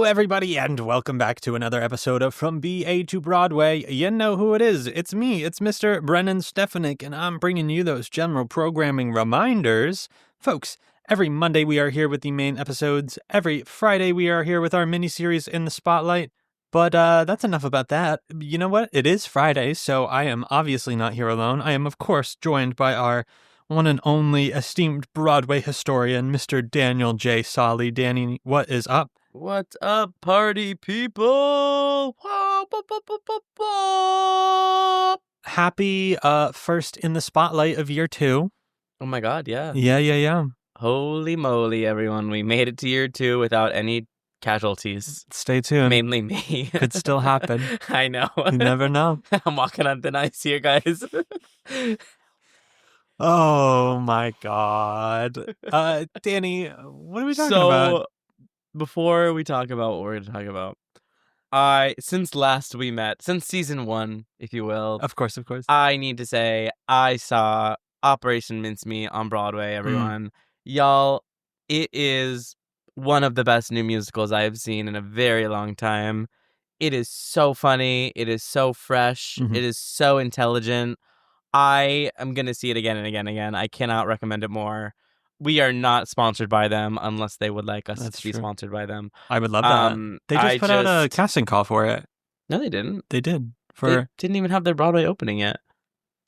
everybody, and welcome back to another episode of From BA to Broadway. You know who it is. It's me. It's Mr. Brennan Stefanik, and I'm bringing you those general programming reminders. Folks, every Monday we are here with the main episodes. Every Friday we are here with our mini-series In the Spotlight. But that's enough about that. You know what? It is Friday, so I am obviously not here alone. I am, of course, joined by our one and only esteemed Broadway historian, Mr. Daniel J. Solly. Danny, what is up? What's up, party people? Happy first in the spotlight of year 2. Oh my god, yeah. Yeah. Holy moly, everyone. We made it to year 2 without any casualties. Stay tuned. Mainly me. Could still happen. I know. You never know. I'm walking on thin ice here, guys. Oh my god. Danny, what are we talking about? Before we talk about what we're going to talk about, since last we met, since season 1, if you will. Of course. I need to say, I saw Operation Mincemeat on Broadway, everyone. Y'all, it is one of the best new musicals I have seen in a very long time. It is so funny. It is so fresh. Mm-hmm. It is so intelligent. I am going to see it again and again and again. I cannot recommend it more. We are not sponsored by them unless they would like us to be sponsored by them. I would love that. They just put out a casting call for it. No, they didn't. They did. They didn't even have their Broadway opening yet.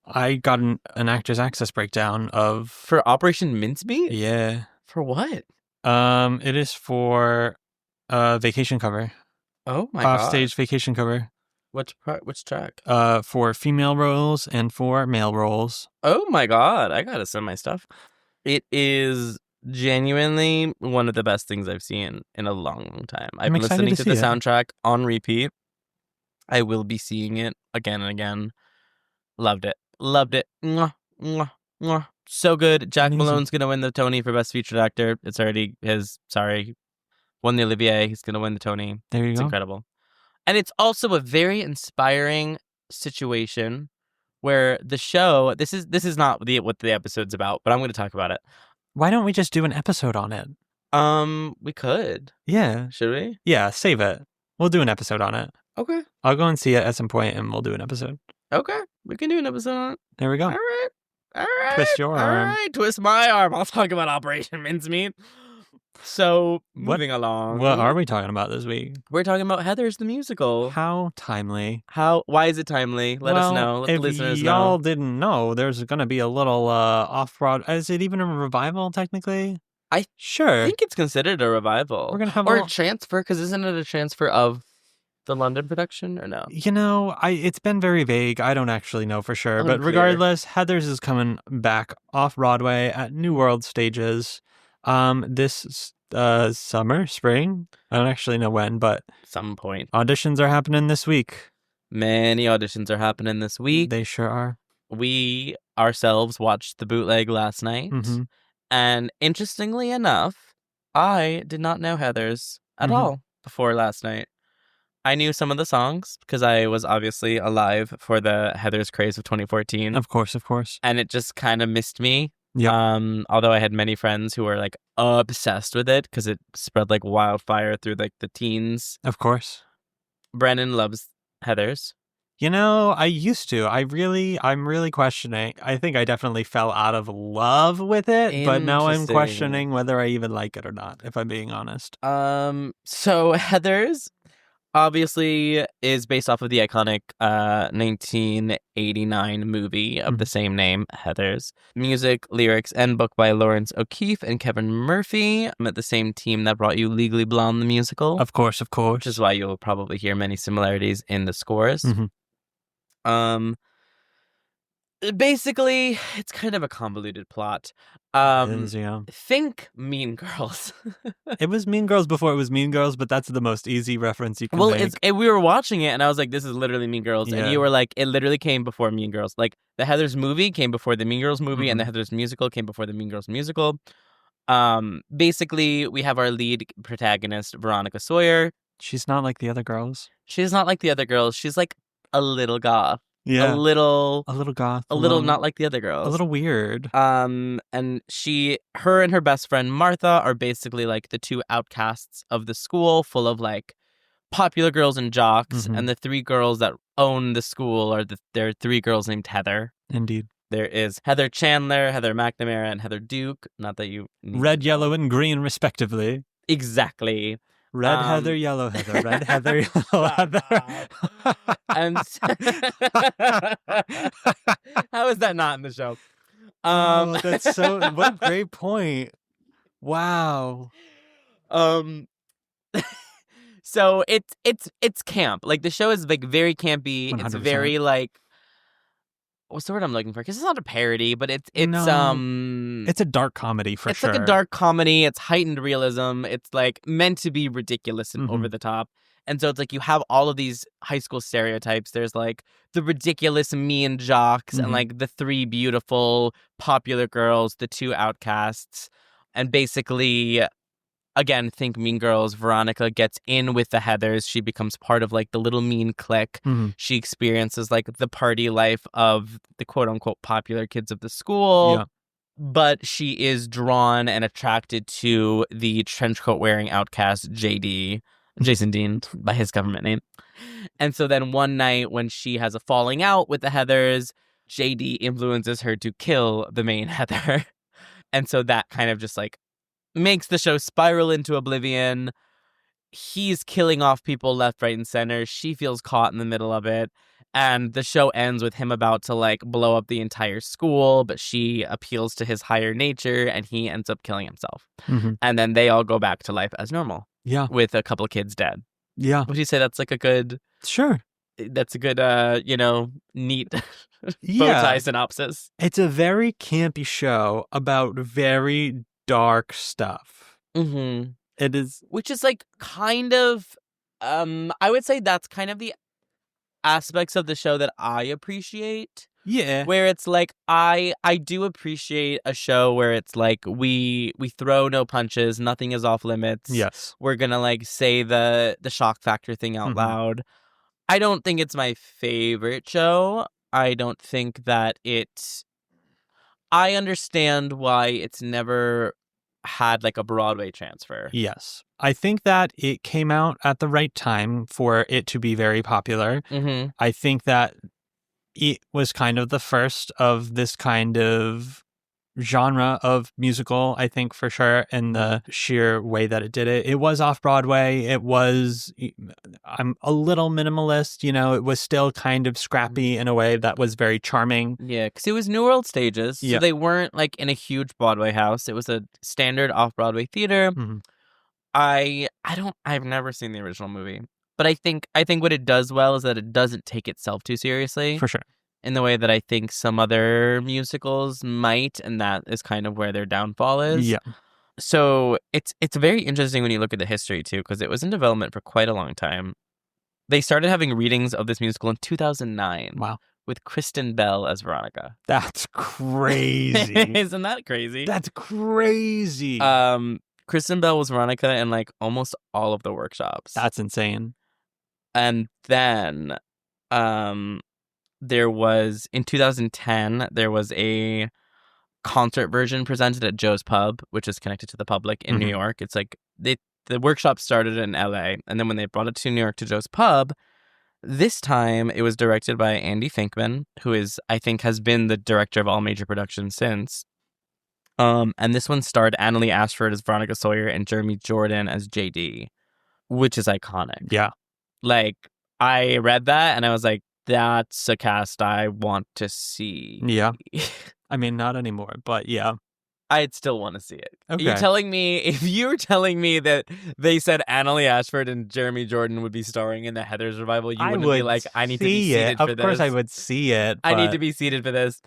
I got an Actors Access breakdown of... For Operation Mincemeat? Yeah. For what? It is for vacation cover. Oh my god. Offstage vacation cover. Which track? For female roles and for male roles. Oh my god. I gotta send my stuff. It is genuinely one of the best things I've seen in a long time. I've been listening to the soundtrack on repeat. I will be seeing it again and again. Loved it. Mwah, mwah, mwah. So good. Jack Malone's going to win the Tony for Best Featured Actor. It's already his, won the Olivier. He's going to win the Tony. There you go. It's incredible. And it's also a very inspiring situation where the show, this is not what the episode's about, but I'm going to talk about it. Why don't we just do an episode on it? We could. Yeah. Should we? Yeah, save it. We'll do an episode on it. Okay. I'll go and see it at some point and we'll do an episode. Okay. We can do an episode on it. There we go. All right. Twist your arm. All right. Twist my arm. I'll talk about Operation Mincemeat. So, moving along. What are we talking about this week? We're talking about Heathers the musical. How timely. Why is it timely? Let us know. Let the listeners know. If y'all didn't know, there's going to be a little Off-Broadway. Is it even a revival, technically? I think it's considered a revival. We're gonna have a transfer, because isn't it a transfer of the London production, or no? You know, it's been very vague. I don't actually know for sure. But regardless, Heathers is coming back Off-Broadway at New World stages this spring. I don't actually know when, but some point. Auditions are happening this week. Many auditions are happening this week. They sure are. We ourselves watched the bootleg last night. Mm-hmm. And interestingly enough, I did not know Heathers at all before last night. I knew some of the songs because I was obviously alive for the Heathers craze of 2014. Of course. And it just kind of missed me. Yeah. Although I had many friends who were like obsessed with it because it spread like wildfire through like the teens. Of course. Brennan loves Heathers. You know, I used to. I'm really questioning. I think I definitely fell out of love with it, but now I'm questioning whether I even like it or not, if I'm being honest. So Heathers obviously is based off of the iconic 1989 movie of the same name, Heathers. Music, lyrics, and book by Lawrence O'Keefe and Kevin Murphy. I'm at the same team that brought you Legally Blonde, the musical. Of course. Which is why you'll probably hear many similarities in the scores. Basically, it's kind of a convoluted plot. Think Mean Girls. It was Mean Girls before it was Mean Girls, but that's the most easy reference you can make. We were watching it, and I was like, this is literally Mean Girls. Yeah. And you were like, it literally came before Mean Girls. Like, the Heathers movie came before the Mean Girls movie, and the Heathers musical came before the Mean Girls musical. Basically, we have our lead protagonist, Veronica Sawyer. She's not like the other girls. She's not like the other girls. She's like a little goth. a little goth, a little not like the other girls, a little weird. And her and her best friend Martha are basically like the two outcasts of the school, full of like popular girls and jocks, and the three girls that own the school are there are three girls named Heather. Indeed. There is Heather Chandler, Heather McNamara, and Heather Duke. Not that you red, yellow, and green, respectively. Exactly. Red Heather, yellow Heather, red Heather, yellow Heather. And how is that not in the show? That's so. What a great point! Wow. So it's camp. Like the show is like very campy. 100%. It's very like. What's the word I'm looking for? Because it's not a parody, but it's a dark comedy for sure. It's like a dark comedy. It's heightened realism. It's like meant to be ridiculous and over the top. And so it's like you have all of these high school stereotypes. There's like the ridiculous mean jocks and like the three beautiful popular girls, the two outcasts, and basically. Again, think Mean Girls. Veronica gets in with the Heathers. She becomes part of like the little mean clique. She experiences like the party life of the quote unquote popular kids of the school. Yeah. But she is drawn and attracted to the trench coat wearing outcast JD, Jason Dean by his government name. And so then one night when she has a falling out with the Heathers, JD influences her to kill the main Heather. And so that kind of just like makes the show spiral into oblivion. He's killing off people left, right, and center. She feels caught in the middle of it. And the show ends with him about to like blow up the entire school, but she appeals to his higher nature and he ends up killing himself. And then they all go back to life as normal. Yeah. With a couple of kids dead. Yeah. Would you say that's like a good... Sure. That's a good, neat bow tie synopsis? It's a very campy show about very dark stuff. It is, which is like kind of I would say that's kind of the aspects of the show that I appreciate. Yeah. Where it's like I do appreciate a show where it's like we throw no punches, nothing is off limits. Yes. We're gonna like say the shock factor thing out loud. I don't think it's my favorite show. I don't think that I understand why it's never had like a Broadway transfer. Yes. I think that it came out at the right time for it to be very popular. I think that it was kind of the first of this kind of genre of musical, I think for sure, in the sheer way that it did it. It was off-Broadway. It was, I'm a little minimalist, it was still kind of scrappy in a way that was very charming. Yeah, because it was New World stages, so they weren't like in a huge Broadway house. It was a standard off-Broadway theater. I've never seen the original movie, but I think what it does well is that it doesn't take itself too seriously. For sure. In the way that I think some other musicals might, and that is kind of where their downfall is. Yeah. So it's very interesting when you look at the history too, because it was in development for quite a long time. They started having readings of this musical in 2009. Wow. With Kristen Bell as Veronica. That's crazy. Isn't that crazy? That's crazy. Kristen Bell was Veronica in like almost all of the workshops. That's insane. And then there was, in 2010, there was a concert version presented at Joe's Pub, which is connected to the public in New York. It's like the workshop started in LA, and then when they brought it to New York to Joe's Pub, this time it was directed by Andy Finkman, who I think has been the director of all major productions since. And this one starred Annalee Ashford as Veronica Sawyer and Jeremy Jordan as JD, which is iconic. Yeah. Like, I read that and I was like, that's a cast I want to see. Yeah. I mean, not anymore, but yeah. I'd still want to see it. Okay. If you're telling me that they said Annalee Ashford and Jeremy Jordan would be starring in the Heathers revival, you wouldn't be like, I need to be seated for this. Of course I would see it. I need to be seated for this.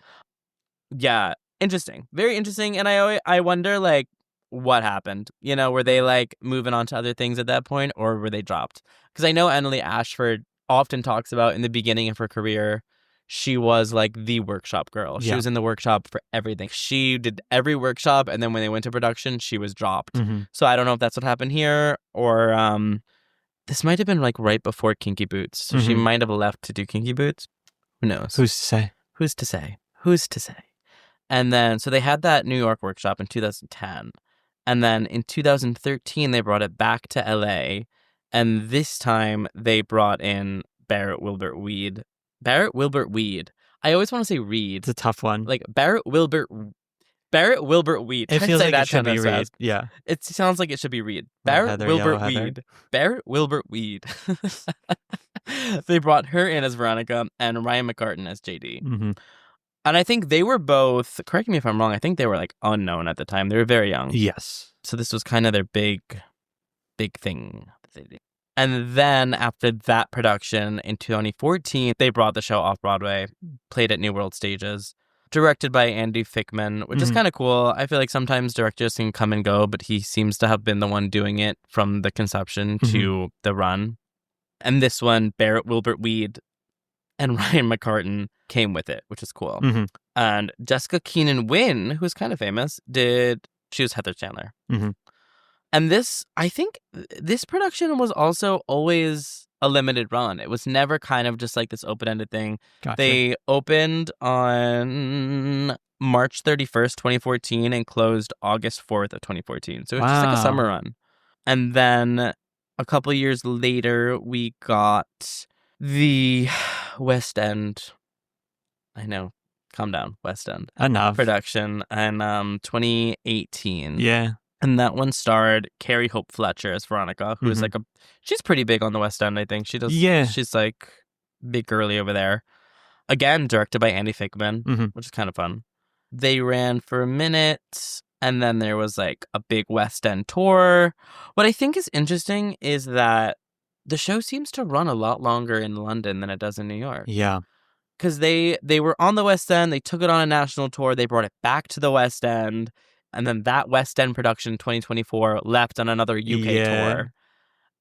Yeah. Interesting. Very interesting. And I wonder, like, what happened? Were they, like, moving on to other things at that point, or were they dropped? Because I know Annalee Ashford often talks about in the beginning of her career, she was like the workshop girl. She was in the workshop for everything. She did every workshop, and then when they went to production, she was dropped. So I don't know if that's what happened here, or this might have been like right before Kinky Boots. So she might have left to do Kinky Boots. Who knows? Who's to say? Who's to say? Who's to say? And then, so they had that New York workshop in 2010. And then in 2013, they brought it back to LA. And this time, they brought in Barrett Wilbert Weed. Barrett Wilbert Weed. I always want to say Reed. It's a tough one. Like Barrett Wilbert Weed. It feels like it should be Reed. Yeah. It sounds like it should be Reed. Barrett Wilbert Weed. Barrett Wilbert Weed. They brought her in as Veronica and Ryan McCartan as JD. Mm-hmm. And I think they were both, correct me if I'm wrong, I think they were like unknown at the time. They were very young. Yes. So this was kind of their big thing. And then after that production in 2014, they brought the show Off-Broadway, played at New World Stages, directed by Andy Fickman, which is kind of cool. I feel like sometimes directors can come and go, but he seems to have been the one doing it from the conception to the run. And this one, Barrett Wilbert Weed and Ryan McCartan came with it, which is cool. Mm-hmm. And Jessica Keenan Wynn, who's kind of famous, she was Heather Chandler. Mm-hmm. And I think this production was also always a limited run. It was never kind of just like this open-ended thing. Gotcha. They opened on March 31st, 2014 and closed August 4th of 2014. So it was just like a summer run. And then a couple years later, we got the West End. I know. Calm down. West End. Enough. Production in 2018. Yeah. And that one starred Carrie Hope Fletcher as Veronica, who is like she's pretty big on the West End, I think. She's like big girly over there. Again, directed by Andy Fickman, which is kind of fun. They ran for a minute, and then there was like a big West End tour. What I think is interesting is that the show seems to run a lot longer in London than it does in New York. Yeah. Because they were on the West End, they took it on a national tour, they brought it back to the West End, and then that West End production 2024 left on another UK tour.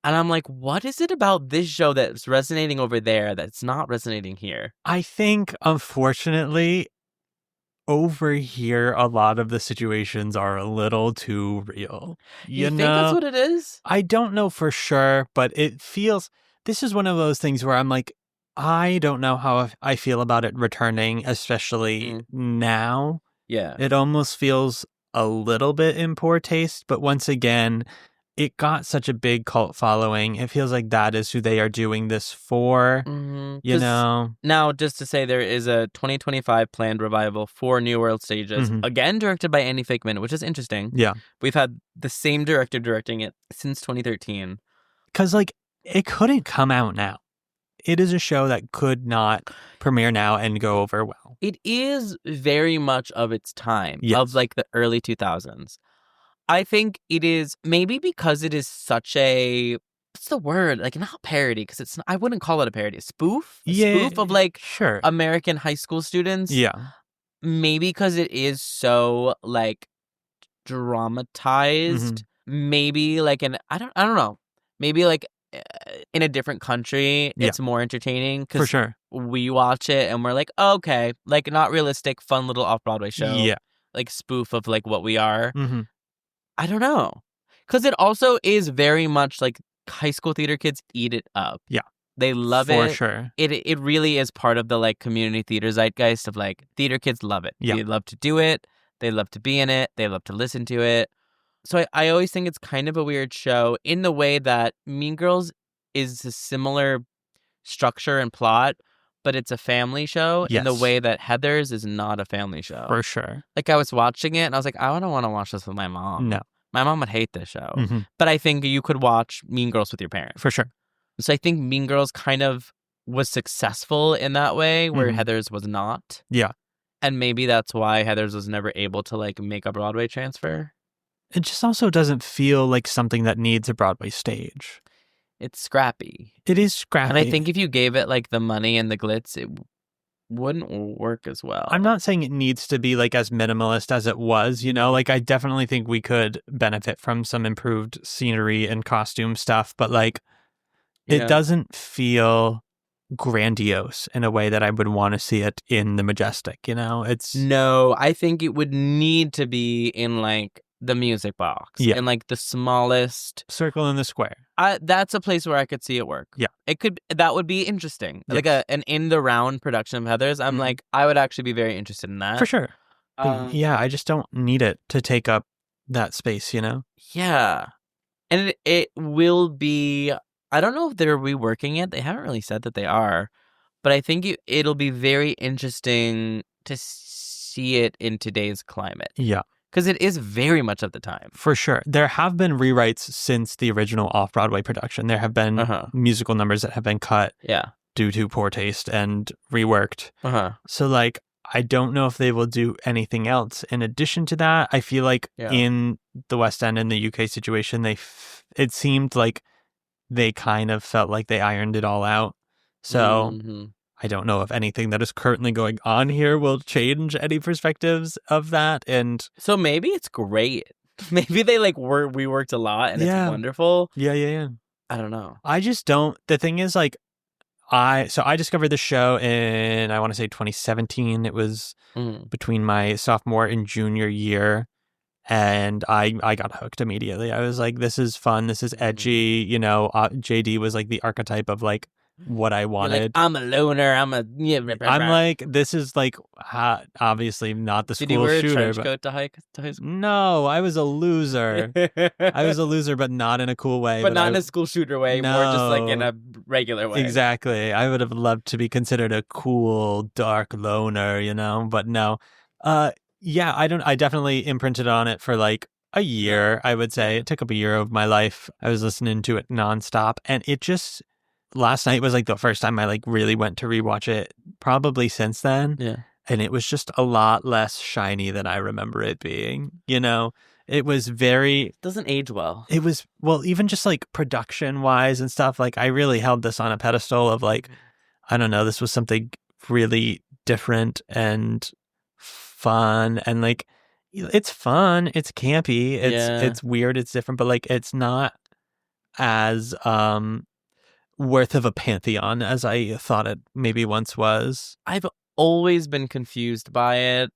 And I'm like, what is it about this show that's resonating over there that's not resonating here? I think, unfortunately, over here, a lot of the situations are a little too real. You think that's what it is? I don't know for sure, but it feels... This is one of those things where I'm like, I don't know how I feel about it returning, especially now. Yeah. It almost feels a little bit in poor taste, but once again, it got such a big cult following. It feels like that is who they are doing this for, you know? Now, just to say, there is a 2025 planned revival for New World Stages, again directed by Andy Fickman, which is interesting. Yeah. We've had the same director directing it since 2013. Because, like, it couldn't come out now. It is a show that could not premiere now and go over well. It is very much of its time, of like the early 2000s. I think it is maybe because it is such a, what's the word? Like, not parody, because it's, I wouldn't call it a parody. A spoof? Spoof of like American high school students. Yeah. Maybe because it is so like dramatized. Maybe like I don't know. Maybe like in a different country, it's more entertaining. For sure. We watch it and we're like, oh, okay, like not realistic, fun little Off-Broadway show. Yeah. Like spoof of like what we are. I don't know. Because it also is very much like high school theater kids eat it up. Yeah. They love it. For sure. It really is part of the like community theater zeitgeist of like theater kids love it. Yeah. They love to do it. They love to be in it. They love to listen to it. So I always think it's kind of a weird show in the way that Mean Girls is a similar structure and plot, but it's a family show in the way that Heathers is not a family show. For sure. Like I was watching it and I was like, I don't want to watch this with my mom. No. My mom would hate this show. But I think you could watch Mean Girls with your parents. For sure. So I think Mean Girls kind of was successful in that way where Heathers was not. Yeah. And maybe that's why Heathers was never able to like make a Broadway transfer. It just also doesn't feel like something that needs a Broadway stage. It's scrappy. It is scrappy. And I think if you gave it like the money and the glitz, it wouldn't work as well. I'm not saying it needs to be like as minimalist as it was, you know, like I definitely think we could benefit from some improved scenery and costume stuff, but like it doesn't feel grandiose in a way that I would want to see it in the Majestic, you know? No, I think it would need to be in like the music box Yeah. and like the smallest circle in the square. That's a place where I could see it work. Yeah. That would be interesting. Yes. Like an in the round production of Heathers. I'm like, I would actually be very interested in that. For sure. But yeah, I just don't need it to take up that space, you know? Yeah. And it will be, I don't know if they're reworking it. They haven't really said that they are. But I think it'll be very interesting to see it in today's climate. Yeah. Because it is very much of the time. For sure. There have been rewrites since the original Off-Broadway production. There have been musical numbers that have been cut due to poor taste and reworked. So, like, I don't know if they will do anything else. In addition to that, I feel like in the West End and the UK situation, it seemed like they kind of felt like they ironed it all out. So I don't know if anything that is currently going on here will change any perspectives of that. And so maybe it's great. Maybe they we worked a lot and it's wonderful. Yeah. I don't know. I just don't. The thing is, like, I discovered the show in, I want to say 2017. It was between my sophomore and junior year. And I got hooked immediately. I was like, this is fun. This is edgy. You know, JD was like the archetype of like what I wanted. Like, I'm a loner. I'm like, this is like obviously not the school shooter. Did you wear a trench coat to high school? No, I was a loser. I was a loser, but not in a cool way. But not in a school shooter way. No. More just like in a regular way. Exactly. I would have loved to be considered a cool, dark loner, you know, but no. Yeah, I definitely imprinted on it for like a year, I would say. It took up a year of my life. I was listening to it nonstop. And it just, last night was like the first time I like really went to rewatch it, probably since then. Yeah. And it was just a lot less shiny than I remember it being. You know, it was it doesn't age well. It was, well, even just like production wise and stuff. Like I really held this on a pedestal of like, I don't know, this was something really different and fun, and like it's fun, it's campy, it's weird, it's different, but like it's not as worth of a pantheon as I thought it maybe once was. I've always been confused by it.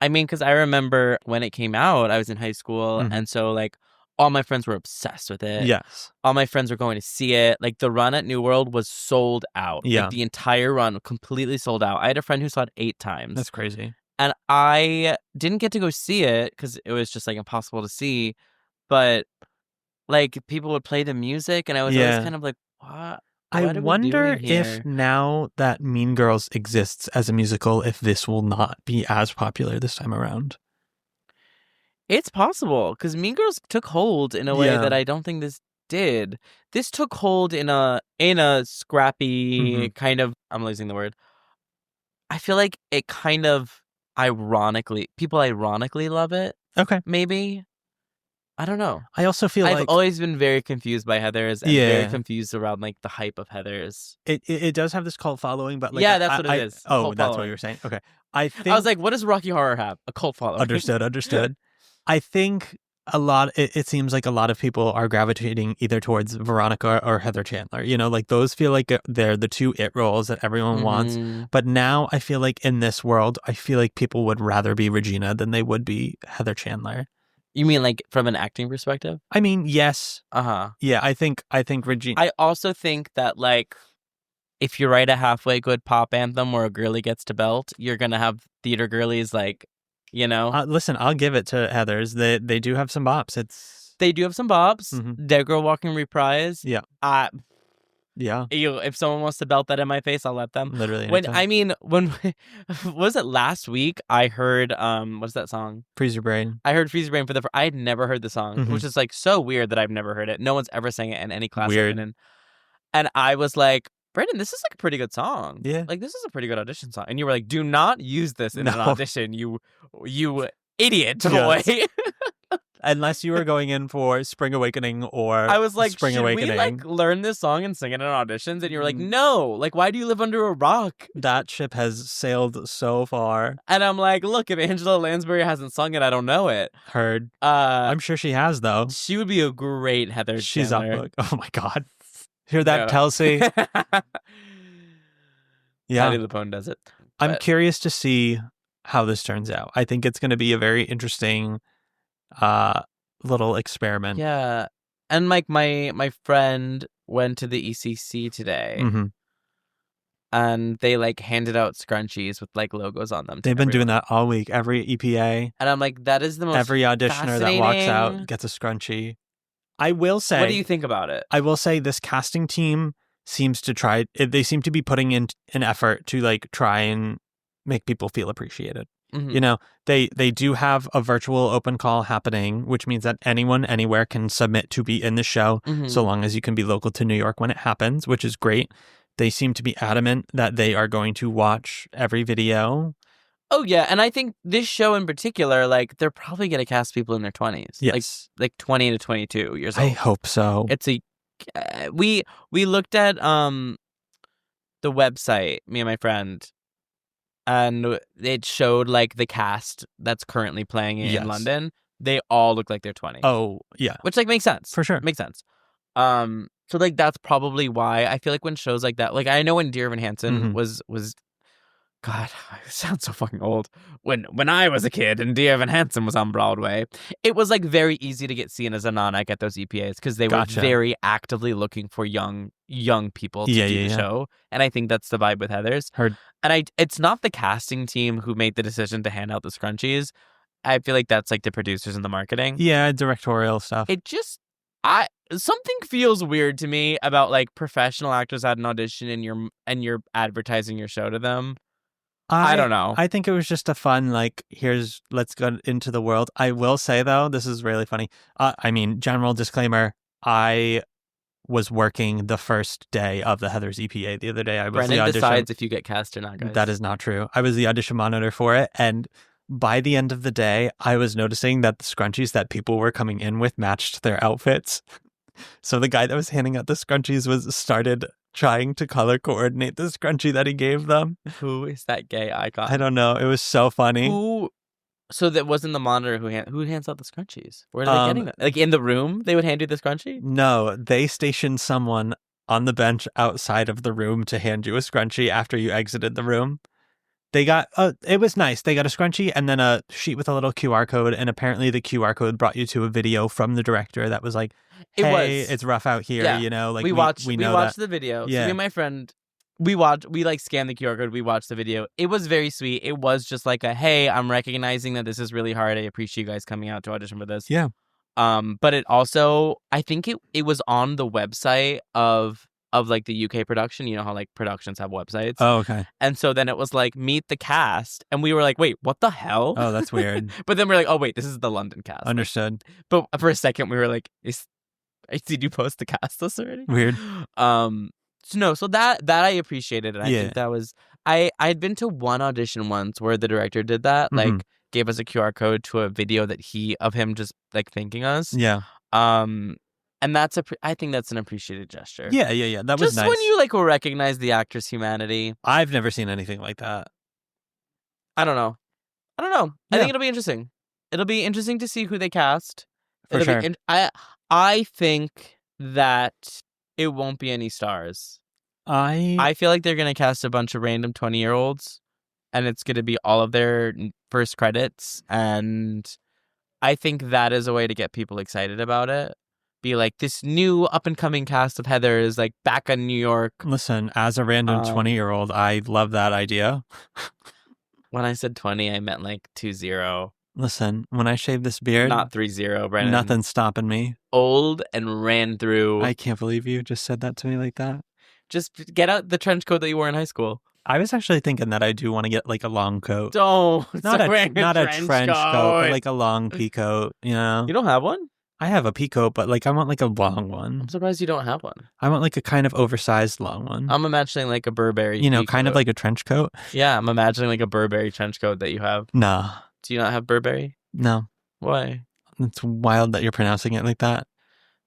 I mean, because I remember when it came out, I was in high school, and so like all my friends were obsessed with it. Yes. All my friends were going to see it. Like the run at New World was sold out. Yeah. Like the entire run completely sold out. I had a friend who saw it 8 times. That's crazy. And I didn't get to go see it because it was just like impossible to see. But like people would play the music, and I was always kind of like, what? I wonder if now that Mean Girls exists as a musical, if this will not be as popular this time around. It's possible, because Mean Girls took hold in a way that I don't think this did. This took hold in a scrappy kind of, I'm losing the word. I feel like it kind of people ironically love it. Okay. Maybe. I don't know. I also feel I've always been very confused by Heathers and very confused around like the hype of Heathers. It does have this cult following, but like that's what it is. Oh, that's what you were saying. Okay. I was like, what does Rocky Horror have? A cult following. Understood. I think it seems like a lot of people are gravitating either towards Veronica or Heather Chandler. You know, like those feel like they're the two it roles that everyone wants. But now I feel like in this world, I feel like people would rather be Regina than they would be Heather Chandler. You mean like from an acting perspective? I mean, yes. Yeah, I think Regina. I also think that like if you write a halfway good pop anthem where a girlie gets to belt, you're gonna have theater girlies like, you know. Listen, I'll give it to Heathers. They do have some bops. They do have some bops. Dead Girl Walking Reprise. Yeah. Yeah. If someone wants to belt that in my face, I'll let them. Literally. When was it last week? I heard what's that song? Freeze Your Brain. I heard Freeze Your Brain I had never heard the song, which is like so weird that I've never heard it. No one's ever sang it in any class. Weird. And I was like, Brennan, this is like a pretty good song. Yeah. Like this is a pretty good audition song. And you were like, do not use this in an audition, you idiot boy. Unless you were going in for Spring Awakening or I was like, Spring should Awakening. we like learn this song and sing it in auditions? And you were like, no. Like, why do you live under a rock? That ship has sailed so far. And I'm like, look, if Angela Lansbury hasn't sung it, I don't know it. Heard. I'm sure she has, though. She would be a great Heather She's Chandler. off book. Oh, my God. Hear that, Kelsey? Yeah. Patti LuPone does it. I'm curious to see how this turns out. I think it's going to be a very interesting little experiment. Yeah. And like my friend went to the ECC today. Mm-hmm. And they like handed out scrunchies with like logos on them. They've been doing that all week. Every EPA. And I'm like, that is the most Every auditioner that walks out gets a scrunchie. I will say. What do you think about it? I will say this casting team seems to try. They seem to be putting in an effort to like try and make people feel appreciated. Mm-hmm. You know, they do have a virtual open call happening, which means that anyone anywhere can submit to be in the show, so long as you can be local to New York when it happens, which is great. They seem to be adamant that they are going to watch every video. Oh, yeah. And I think this show in particular, like, they're probably going to cast people in their 20s. Yes. Like 20 to 22 years old. I hope so. It's a... We looked at the website, me and my friend, and it showed, like, the cast that's currently playing in London. They all look like they're 20. Oh, yeah. Which, like, makes sense. For sure. Makes sense. So, like, that's probably why I feel like when shows like that, like, I know when Dear Evan Hansen was God, I sound so fucking old. When I was a kid and Dear Evan Hansen was on Broadway, it was, like, very easy to get seen as a non-ec at those EPAs because they were very actively looking for young people to do the show. And I think that's the vibe with Heathers. Heard. And it's not the casting team who made the decision to hand out the scrunchies. I feel like that's, like, the producers and the marketing. Yeah, directorial stuff. It just... something feels weird to me about like professional actors at an audition and you're advertising your show to them. I don't know. I think it was just a fun like let's go into the world. I will say though, this is really funny. I mean, general disclaimer, I was working the first day of the Heathers EPA the other day. I was Brennan the audition. decides if you get cast or not, guys. That is not true. I was the audition monitor for it, and by the end of the day, I was noticing that the scrunchies that people were coming in with matched their outfits. So the guy that was handing out the scrunchies started trying to color coordinate the scrunchie that he gave them. Who is that gay icon? I don't know. It was so funny. So that wasn't the monitor who hands out the scrunchies? Where are they getting them? Like in the room, they would hand you the scrunchie? No, they stationed someone on the bench outside of the room to hand you a scrunchie after you exited the room. They got, it was nice. They got a scrunchie and then a sheet with a little QR code. And apparently the QR code brought you to a video from the director that was like, hey, it's rough out here, you know? Like we watched the video. Yeah. So me and my friend, we like scanned the QR code. We watched the video. It was very sweet. It was just like hey, I'm recognizing that this is really hard. I appreciate you guys coming out to audition for this. Yeah. But it also, I think it was on the website of like the UK production. You know how like productions have websites. Oh, okay. And so then it was like meet the cast, and we were like, wait, what the hell? Oh, that's weird. But then we're like, oh wait, this is the London cast. Understood. But for a second we were like, did you post the cast list already? Weird. So that I appreciated, and I think that was I'd been to one audition once where the director did that, like gave us a QR code to a video that of him just like thanking us. Yeah. And I think that's an appreciated gesture. Yeah. That was just nice. Just when you like will recognize the actor's humanity. I've never seen anything like that. I don't know. Yeah. I think it'll be interesting. It'll be interesting to see who they cast. For sure. I think that it won't be any stars. I feel like they're going to cast a bunch of random 20-year-olds, and it's going to be all of their first credits. And I think that is a way to get people excited about it. Be like, this new up-and-coming cast of Heather is like back in New York. Listen, as a random 20-year-old, I love that idea. When I said 20, I meant like 20. Listen, when I shave this beard, not 30, Brennan. Nothing's stopping me. Old and ran through. I can't believe you just said that to me like that. Just get out the trench coat that you wore in high school. I was actually thinking that I do want to get like a long coat. Not a trench coat, but like a long pea coat, you know? You don't have one? I have a pea coat, but like I want like a long one. I'm surprised you don't have one. I want like a kind of oversized long one. I'm imagining like a Burberry. You know, kind of like a trench coat. Yeah, I'm imagining like a Burberry trench coat that you have. Nah. Do you not have Burberry? No. Why? It's wild that you're pronouncing it like that.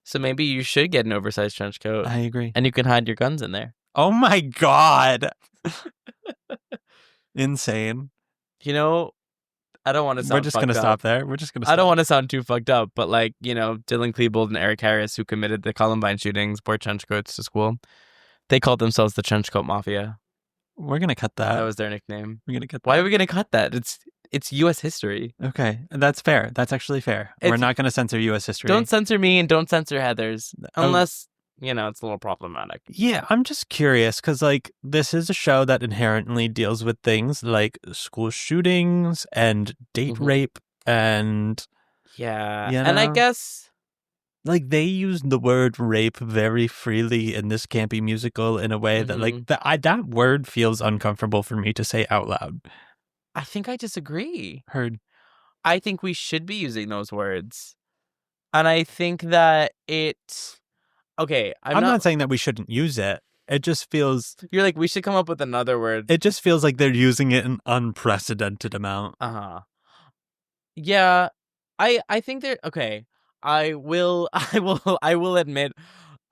So maybe you should get an oversized trench coat. I agree. And you can hide your guns in there. Oh my God. Insane. You know, I don't want to sound We're just going to stop there. I don't want to sound too fucked up, but like, you know, Dylan Klebold and Eric Harris, who committed the Columbine shootings, wore trench coats to school. They called themselves the Trench Coat Mafia. We're going to cut that. That was their nickname. We're going to cut that. Why are we going to cut that? it's U.S. history. Okay, that's fair. That's actually fair. We're not going to censor U.S. history. Don't censor me and don't censor Heathers unless, it's a little problematic. Yeah, I'm just curious because, like, this is a show that inherently deals with things like school shootings and date rape and... Yeah, and I guess... Like, they use the word rape very freely in this campy musical in a way that, like, that word feels uncomfortable for me to say out loud. I think I disagree. Heard. I think we should be using those words. And I think that okay, I'm not saying that we shouldn't use it. It just feels... You're like, we should come up with another word. It just feels like they're using it an unprecedented amount. Yeah, I think they're... Okay, I will admit,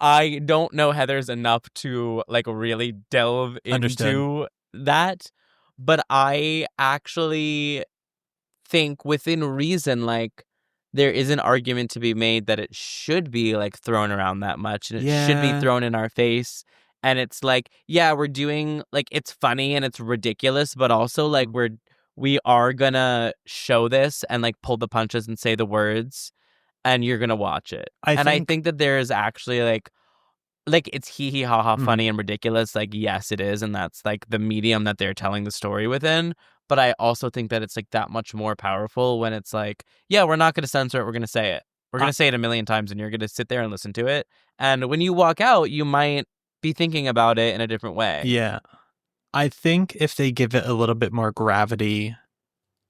I don't know Heathers enough to, like, really delve into that. But I actually think within reason, like, there is an argument to be made that it should be, like, thrown around that much, and it should be thrown in our face. And it's like, yeah, we're doing, like, it's funny and it's ridiculous, but also, like, we are gonna show this and, like, pull the punches and say the words, and you're gonna watch it. I think that there is actually, like, it's hee ha ha funny and ridiculous. Like, yes, it is, and that's, like, the medium that they're telling the story within. But I also think that it's, like, that much more powerful when it's like, yeah, we're not going to censor it. We're going to say it. We're going to say it a million times, and you're going to sit there and listen to it. And when you walk out, you might be thinking about it in a different way. Yeah. I think if they give it a little bit more gravity,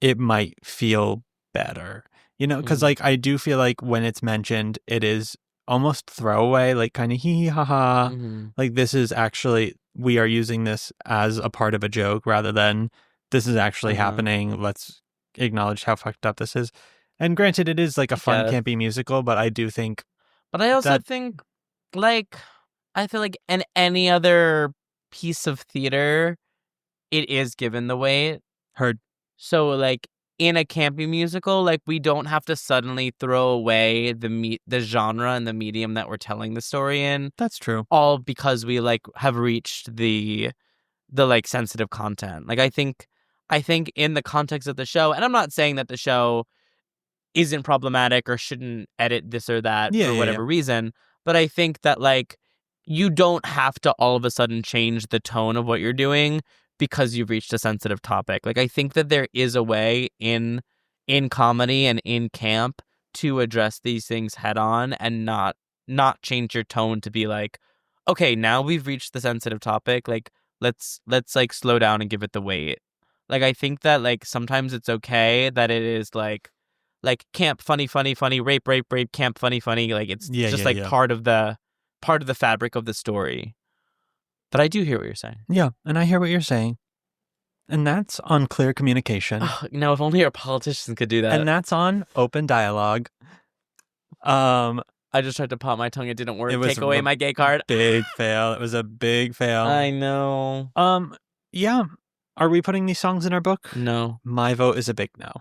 it might feel better. Because, like, I do feel like when it's mentioned, it is almost throwaway, like, kind of hee ha ha. Like, this is actually, we are using this as a part of a joke rather than this is actually happening. Let's acknowledge how fucked up this is. And granted, it is, like, a fun, campy musical, but I do think... But I also think, like, I feel like in any other piece of theater, it is given the weight. Heard. So, like, in a campy musical, like, we don't have to suddenly throw away the genre and the medium that we're telling the story in. That's true. All because we, like, have reached the like, sensitive content. Like, I think in the context of the show, and I'm not saying that the show isn't problematic or shouldn't edit this or that for whatever reason, but I think that, like, you don't have to all of a sudden change the tone of what you're doing because you've reached a sensitive topic. Like, I think that there is a way in comedy and in camp to address these things head on and not change your tone to be like, okay, now we've reached the sensitive topic, like, let's like slow down and give it the weight. Like, I think that, like, sometimes it's okay that it is like camp funny rape camp funny, like, it's part of the fabric of the story. But I do hear what you're saying. Yeah, and I hear what you're saying. And that's on clear communication. Now, if only our politicians could do that. And that's on open dialogue. I just tried to pop my tongue. It didn't work. Take away my gay card. Big fail. It was a big fail. I know. Yeah. Are we putting these songs in our book? No. My vote is a big no.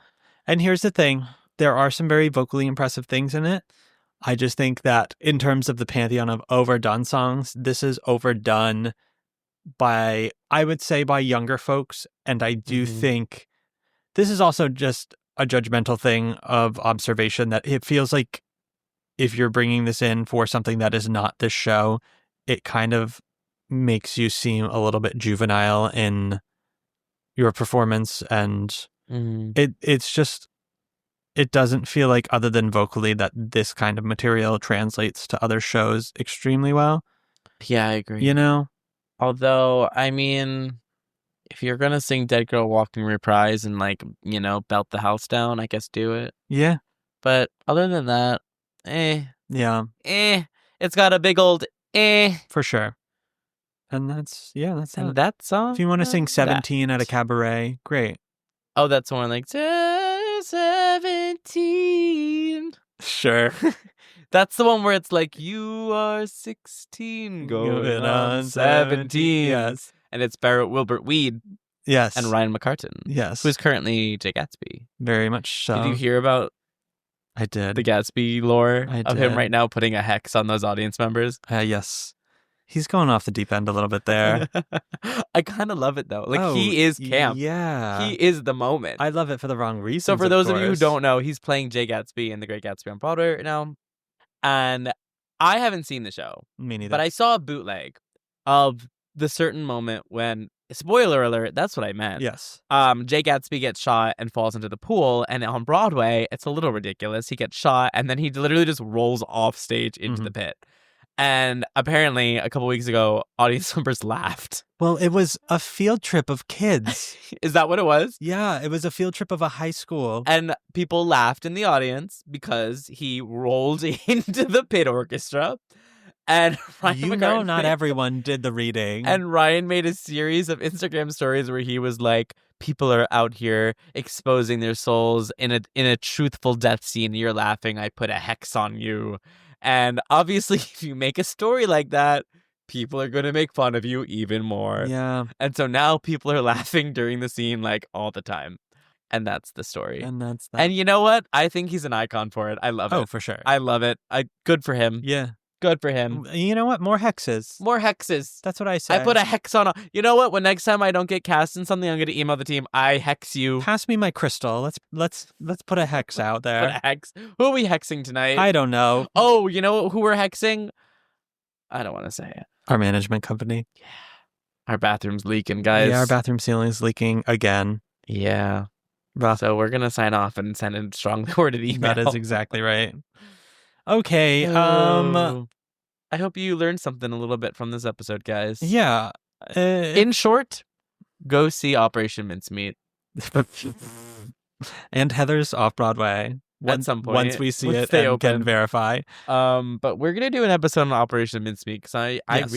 And here's the thing. There are some very vocally impressive things in it. I just think that in terms of the pantheon of overdone songs, this is overdone by, I would say, by younger folks. And I do think this is also just a judgmental thing of observation that it feels like if you're bringing this in for something that is not this show, it kind of makes you seem a little bit juvenile in your performance. And it's just, it doesn't feel like, other than vocally, that this kind of material translates to other shows extremely well. Yeah, I agree. Although, I mean, if you're going to sing Dead Girl Walking Reprise and, like, belt the house down, I guess do it. Yeah. But other than that, Yeah. It's got a big old For sure. And that's and that song. If you want to sing 17 at a cabaret, great. Oh, that's one like 17. Sure. That's the one where it's like, you are 16 going on 17. Yes. And it's Barrett Wilbert Weed. Yes. And Ryan McCartan. Yes. Who's currently Jay Gatsby. Very much so. Did you hear about I did. the Gatsby lore I of did. him right now putting a hex on those audience members? Yes. He's going off the deep end a little bit there. I kind of love it though. Like he is camp. Yeah. He is the moment. I love it for the wrong reasons. So for those of you who don't know, he's playing Jay Gatsby in The Great Gatsby on Broadway right now. And I haven't seen the show. Me neither. But I saw a bootleg of the certain moment when, spoiler alert, that's what I meant. Yes. Jay Gatsby gets shot and falls into the pool, and on Broadway, it's a little ridiculous. He gets shot, and then he literally just rolls off stage into the pit. And apparently, a couple weeks ago, audience members laughed. Well, it was a field trip of kids. Is that what it was? Yeah, it was a field trip of a high school. And people laughed in the audience because he rolled into the pit orchestra. And Ryan not everyone did the reading. And Ryan made a series of Instagram stories where he was like, people are out here exposing their souls in a truthful death scene. You're laughing. I put a hex on you. And obviously, if you make a story like that, people are going to make fun of you even more. Yeah. And so now people are laughing during the scene like all the time. And that's the story. And that's that. And you know what? I think he's an icon for it. I love it. Oh, for sure. I love it. Good for him. Yeah. Good for him. You know what? More hexes. More hexes. That's what I say. I put a hex on. You know what? When next time I don't get cast in something, I'm going to email the team. I hex you. Pass me my crystal. Let's put a hex out there. Put a hex. Who are we hexing tonight? I don't know. Oh, you know who we're hexing? I don't want to say it. Our management company. Yeah. Our bathroom's leaking, guys. Yeah, our bathroom ceiling's leaking again. Yeah. Rough. So we're going to sign off and send a strongly worded email. That is exactly right. Okay. I hope you learned something a little bit from this episode, guys. Yeah. In short, go see Operation Mincemeat. And Heather's Off-Broadway. At some point. Once we see it they and open. can verify. But we're going to do an episode on Operation Mincemeat because I'm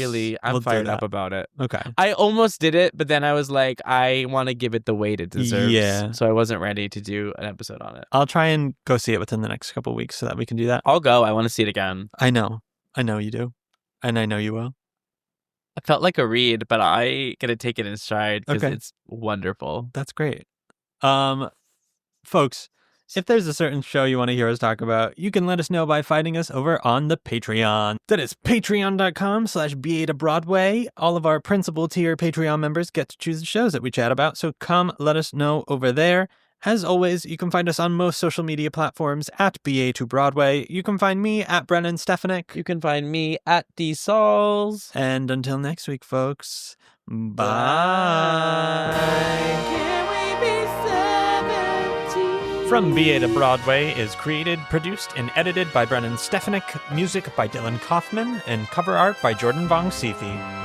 fired up about it. Okay. I almost did it, but then I was like, I want to give it the weight it deserves. Yeah. So I wasn't ready to do an episode on it. I'll try and go see it within the next couple of weeks so that we can do that. I'll go. I want to see it again. I know you do. And I know you will. I felt like a read, but I gotta take it in stride because Okay. it's wonderful. That's great. Folks, if there's a certain show you want to hear us talk about, you can let us know by finding us over on the Patreon. That is patreon.com/BA to Broadway. All of our principal tier Patreon members get to choose the shows that we chat about, so come let us know over there. As always, you can find us on most social media platforms at BA2Broadway. You can find me at Brennan Stefanik. You can find me at DSauls. And until next week, folks, bye. From BA to Broadway is created, produced, and edited by Brennan Stefanik, music by Dylan Kaufman, and cover art by Jordan Vongsithi.